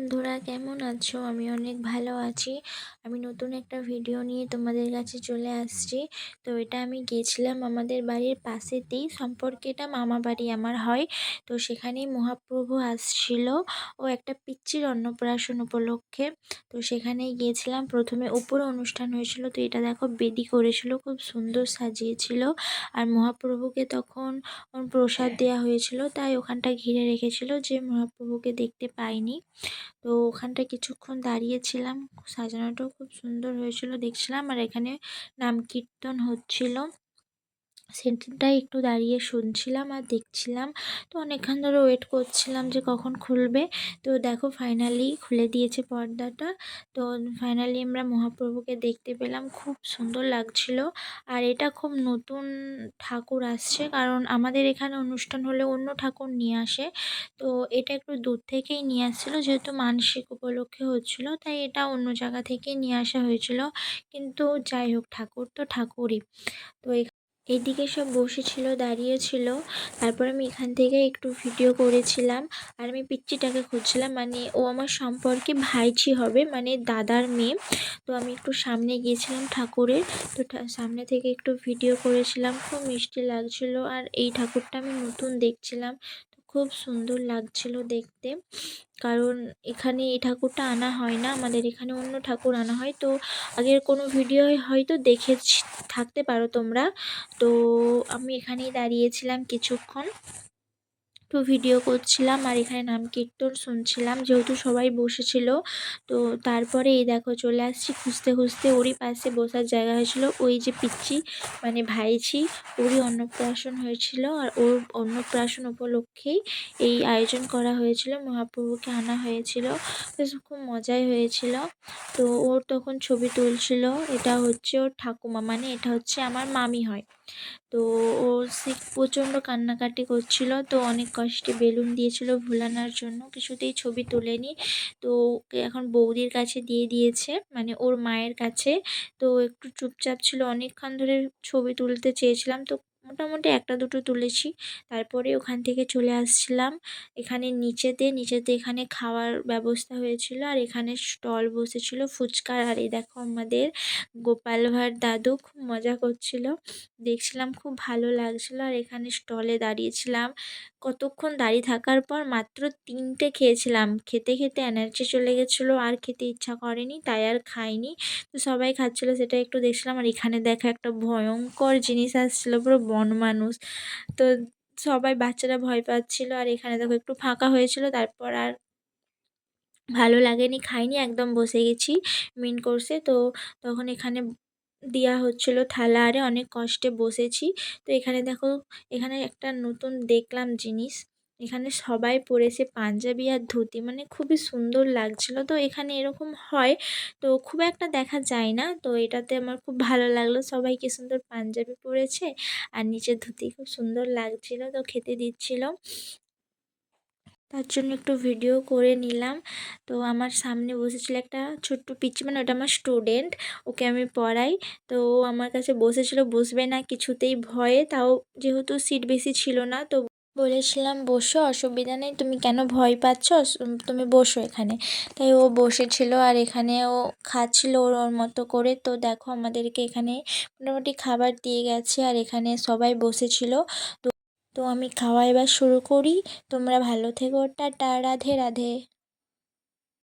বন্ধুরা, কেমন আছো? আমি অনেক ভালো আছি। আমি নতুন একটা ভিডিও নিয়ে তোমাদের কাছে চলে আসছি। তো এটা আমি গেছিলাম আমাদের বাড়ির পাশেতেই, সম্পর্কে এটা মামা বাড়ি আমার হয়। তো সেখানেই মহাপ্রভু আসছিল ও একটা পিচ্চির অন্নপ্রাশন উপলক্ষে। তো সেখানেই গিয়েছিলাম। প্রথমে উপরে অনুষ্ঠান হয়েছিল, তো এটা দেখো বেদি করেছিল, খুব সুন্দর সাজিয়েছিল। আর মহাপ্রভুকে তখন প্রসাদ দেওয়া হয়েছিল, তাই ওখানটা ঘিরে রেখেছিল যে মহাপ্রভুকে দেখতে পাইনি। তো ওখানটা কিছুক্ষণ দাঁড়িয়েছিলাম, সাজানোটাও খুব সুন্দর হয়েছিল দেখছিলাম। আর এখানে নাম কীর্তন হচ্ছিল, সেটাই একটু দাঁড়িয়ে শুনছিলাম আর দেখছিলাম। তো অনেকক্ষণ ধরে ওয়েট করছিলাম যে কখন খুলবে। তো দেখো ফাইনালি খুলে দিয়েছে পর্দাটা। তো ফাইনালি আমরা মহাপ্রভুকে দেখতে পেলাম, খুব সুন্দর লাগছিল। আর এটা খুব নতুন ঠাকুর আসছে, কারণ আমাদের এখানে অনুষ্ঠান হলে অন্য ঠাকুর নিয়ে আসে। তো এটা একটু দূর থেকেই নিয়ে আসছিলো, যেহেতু মানসিক উপলক্ষে হচ্ছিলো, তাই এটা অন্য জায়গা থেকেই নিয়ে আসা হয়েছিল। কিন্তু যাই হোক, ঠাকুর তো ঠাকুরই। তো এইদিকে সব বসেছিল, দাঁড়িয়েছিল। তারপর আমি এখান থেকে একটু ভিডিও করেছিলাম। আর আমি পিচ্চিটাকে খুঁজছিলাম, মানে ও আমার সম্পর্কে ভাইঝি হবে, মানে দাদার মেয়ে। তো আমি একটু সামনে গিয়েছিলাম ঠাকুরের। তো সামনে থেকে একটু ভিডিও করেছিলাম, খুব মিষ্টি লাগছিল। আর এই ঠাকুরটা আমি নতুন দেখছিলাম, তো খুব সুন্দর লাগছিল দেখতে। কারণ এখানে এই ঠাকুরটা আনা হয় না, আমাদের এখানে অন্য ঠাকুর আনা হয়। তো আগের কোনো ভিডিও হয়তো দেখে থাকতে পারো তোমরা। তো আমি এখানেই দাঁড়িয়েছিলাম কিছুক্ষণ, একটু ভিডিও করছিলাম আর এখানে নাম কীর্তন শুনছিলাম, যেহেতু সবাই বসেছিল। তো তারপরে এই দেখো চলে আসছি খুঁজতে খুঁজতে, ওরই পাশে বসার জায়গা হয়েছিল। ওই যে পিচ্চি, মানে ভাইঝি, ওরই অন্নপ্রাশন হয়েছিল। আর ওর অন্নপ্রাশন উপলক্ষেই এই আয়োজন করা হয়েছিল, মহাপ্রভুকে আনা হয়েছিল। বেশ খুব মজাই হয়েছিল। তো ওর তখন ছবি তুলছিল। এটা হচ্ছে ওর ঠাকুমা, মানে এটা হচ্ছে আমার মামি হয়। তো ও প্রচণ্ড কান্নাকাটি করছিল, তো অনেক কষ্টে বেলুন দিয়েছিল ভোলানোর জন্য, কিছুতেই ছবি তোলেনি। তো ওকে এখন বৌদির কাছে দিয়ে দিয়েছে, মানে ওর মায়ের কাছে। তো একটু চুপচাপ ছিল, অনেকক্ষণ ধরে ছবি তুলতে চেয়েছিলাম, তো মোটামুটি একটা দুটো তুলেছি। তারপরে ওখান থেকে চলে আসছিলাম এখানে নিচেতে এখানে খাওয়ার ব্যবস্থা হয়েছিল। আর এখানে স্টল বসেছিল ফুচকার। আর এই দেখো আমাদের গোপাল ভাঁড় দাদু খুব মজা করছিল, দেখছিলাম, খুব ভালো লাগছিল। আর এখানে স্টলে দাঁড়িয়েছিলাম, কতক্ষণ দাঁড়িয়ে থাকার পর মাত্র 3টে খেয়েছিলাম। খেতে খেতে এনার্জি চলে গেছিলো, আর খেতে ইচ্ছা করেনি, তাই আর খাইনি। তো সবাই খাচ্ছিলো, সেটা একটু দেখছিলাম। আর এখানে দেখা একটা ভয়ঙ্কর জিনিস আসছিলো, পুরো বনমানুষ। তো সবাই বাচ্চারা ভয় পাচ্ছিল। আর এখানে দেখো একটু ফাঁকা হয়েছিল, তারপর আর ভালো লাগেনি, খাইনি, একদম বসে গেছি মেন কোর্সে। তো তখন এখানে দেওয়া হচ্ছিলো থালা, আরে অনেক কষ্টে বসেছি। তো এখানে দেখো, এখানে একটা নতুন দেখলাম জিনিস, এখানে সবাই পরেছে পাঞ্জাবি আর ধুতি, মানে খুবই সুন্দর লাগছিল। তো এখানে এরকম হয়, তো খুব একটা দেখা যায় না। তো এটাতে আমার খুব ভালো লাগলো, সবাই কি সুন্দর পাঞ্জাবি পরেছে আর নিচে ধুতি, খুব সুন্দর লাগছিল। তো খেতে দিচ্ছিল, তার জন্য একটু ভিডিও করে নিলাম। তো আমার সামনে বসেছিল একটা ছোট্ট পিচ্চি, মানে ওটা আমার স্টুডেন্ট, ওকে আমি পড়াই। তো ও আমার কাছে বসেছিল, বসবে না কিছুতেই ভয়ে, তাও যেহেতু সিট বেশি ছিল না, তো বলেছিলাম বসো, অসুবিধা নেই, তুমি কেন ভয় পাচ্ছ, তুমি বসো এখানে। তাই ও বসেছিল, আর এখানে ও খাচ্ছিল ওর ওর মতো করে। তো দেখো আমাদেরকে এখানে মোটামুটি খাবার দিয়ে গেছে, আর এখানে সবাই বসেছিল। তো তো আমি খাওয়া এবার শুরু করি। তোমরা ভালো থেকো, টাটা, রাধে রাধে।